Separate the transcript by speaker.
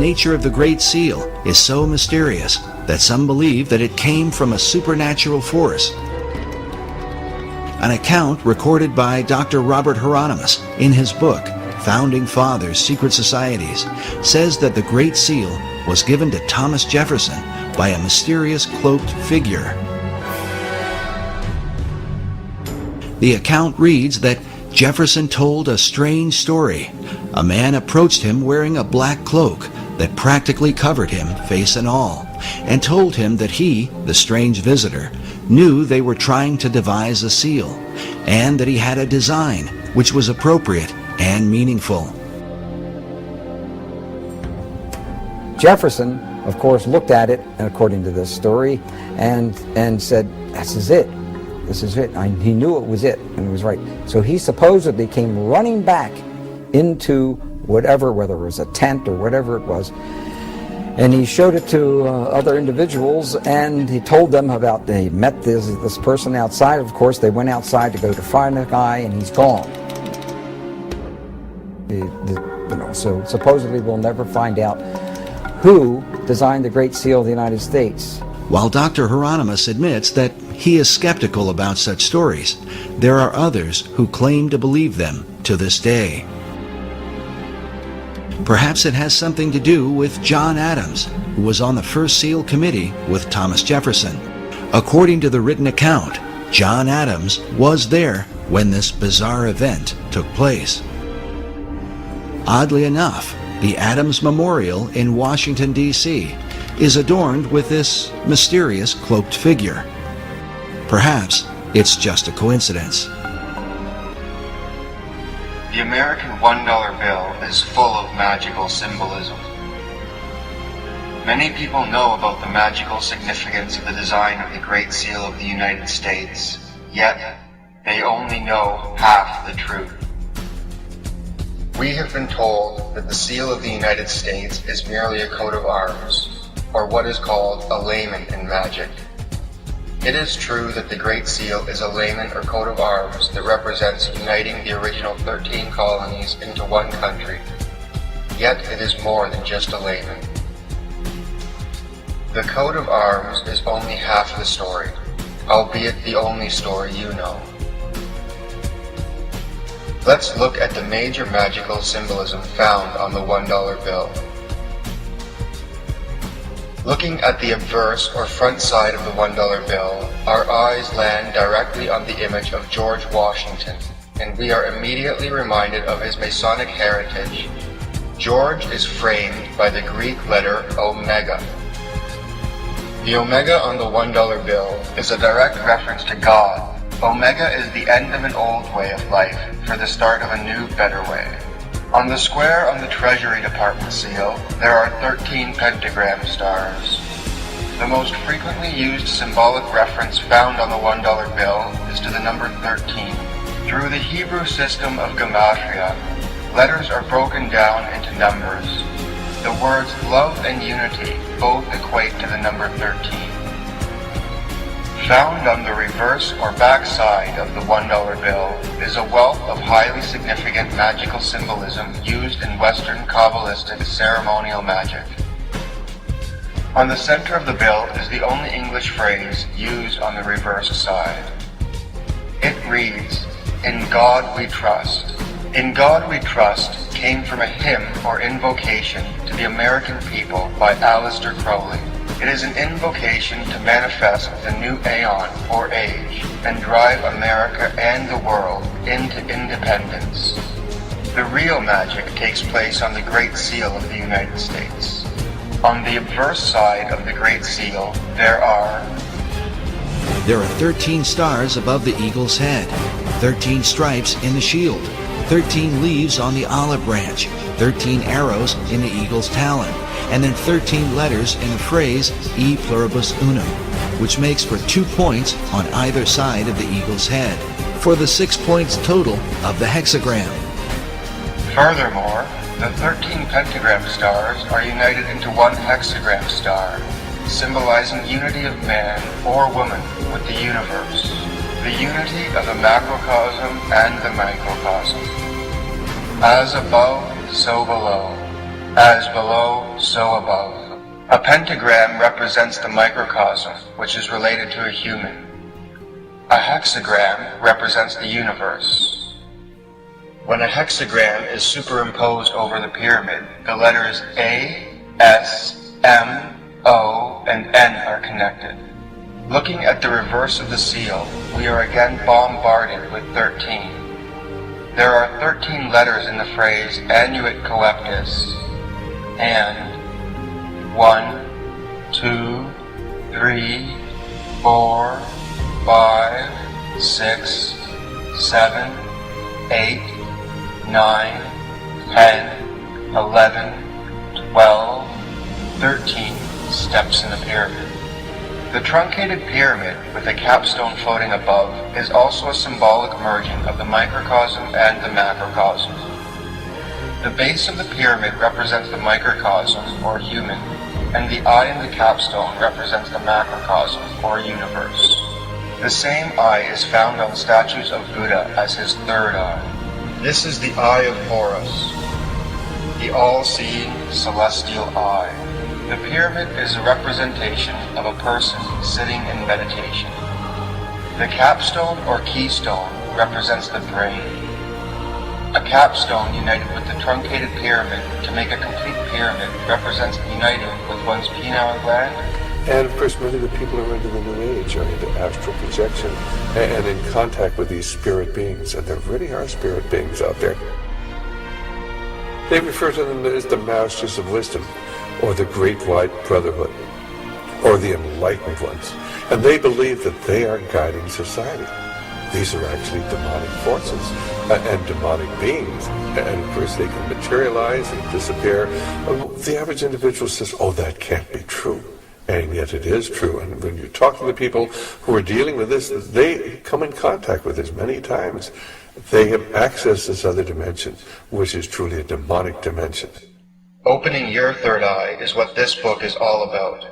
Speaker 1: nature of the Great Seal is so mysterious that some believe that it came from a supernatural force. An account recorded by Dr. Robert Hieronymus in his book, Founding Fathers' Secret Societies, says that the Great Seal was given to Thomas Jefferson by a mysterious cloaked figure. The account reads that Jefferson told a strange story. A man approached him wearing a black cloak that practically covered him, face and all, and told him that he, the strange visitor, knew they were trying to devise a seal, and that he had a design which was appropriate and meaningful.
Speaker 2: Jefferson, of course, looked at it, according to this story, and said, "This is it. This is it." He knew it was it, and it was right. So he supposedly came running back into whatever, whether it was a tent or whatever it was, and he showed it to other individuals, and he told them about, they met this person outside. Of course, they went outside to go to find the guy, and he's gone. So supposedly we'll never find out who designed the Great Seal of the United States.
Speaker 1: While Dr. Hieronymus admits that he is skeptical about such stories, there are others who claim to believe them to this day. Perhaps it has something to do with John Adams, who was on the first seal committee with Thomas Jefferson. According to the written account, John Adams was there when this bizarre event took place. Oddly enough, the Adams Memorial in Washington, D.C. is adorned with this mysterious cloaked figure. Perhaps it's just a coincidence.
Speaker 3: The American $1 bill is full of magical symbolism. Many people know about the magical significance of the design of the Great Seal of the United States, yet they only know half the truth. We have been told that the seal of the United States is merely a coat of arms, or what is called a layman in magic. It is true that the Great Seal is a layman or coat of arms that represents uniting the original 13 colonies into one country. Yet it is more than just a layman. The coat of arms is only half the story, albeit the only story you know. Let's look at the major magical symbolism found on the $1 bill. Looking at the obverse or front side of the $1 bill, our eyes land directly on the image of George Washington, and we are immediately reminded of his Masonic heritage. George is framed by the Greek letter Omega. The Omega on the $1 bill is a direct reference to God. Omega is the end of an old way of life for the start of a new, better way. On the square on the Treasury Department seal, there are 13 pentagram stars. The most frequently used symbolic reference found on the $1 bill is to the number 13. Through the Hebrew system of Gematria, letters are broken down into numbers. The words love and unity both equate to the number 13. Found on the reverse or back side of the $1 bill is a wealth of highly significant magical symbolism used in Western Kabbalistic ceremonial magic. On the center of the bill is the only English phrase used on the reverse side. It reads, "In God we trust." "In God we trust" came from a hymn or invocation to the American people by Aleister Crowley. It is an invocation to manifest the new aeon or age and drive America and the world into independence. The real magic takes place on the Great Seal of the United States. On the obverse side of the Great Seal, there are
Speaker 1: 13 stars above the eagle's head, 13 stripes in the shield, 13 leaves on the olive branch, 13 arrows in the eagle's talon, and then 13 letters in the phrase E pluribus unum, which makes for 2 points on either side of the eagle's head, for the 6 points total of the hexagram.
Speaker 3: Furthermore, the 13 pentagram stars are united into one hexagram star, symbolizing unity of man or woman with the universe, the unity of the macrocosm and the microcosm. As above, so below. As below, so so above. A pentagram represents the microcosm, which is related to a human. A hexagram represents the universe. When a hexagram is superimposed over the pyramid, the letters A, S, M, O, and N are connected. Looking at the reverse of the seal, we are again bombarded with 13. There are 13 letters in the phrase Annuit Coeptis, and 1, 2, 3, 4, 5, 6, 7, 8, 9, 10, 11, 12, 13 steps in the pyramid. The truncated pyramid with the capstone floating above is also a symbolic merging of the microcosm and the macrocosm. The base of the pyramid represents the microcosm, or human, and the eye in the capstone represents the macrocosm, or universe. The same eye is found on statues of Buddha as his third eye. This is the Eye of Horus, the all-seeing celestial eye. The pyramid is a representation of a person sitting in meditation. The capstone or keystone represents the brain. A capstone united with the truncated pyramid to make a complete pyramid represents uniting with one's pineal gland.
Speaker 4: And of course, many of the people who are into the New Age are into astral projection and in contact with these spirit beings, and there really are spirit beings out there. They refer to them as the Masters of Wisdom, or the Great White Brotherhood, or the Enlightened Ones, and they believe that they are guiding society. These are actually demonic forces and demonic beings, and of course they can materialize and disappear. The average individual says, oh, that can't be true, and yet it is true. And when you talk to the people who are dealing with this, they come in contact with this many times. They have accessed this other dimension, which is truly a demonic dimension.
Speaker 3: Opening your third eye is what this book is all about.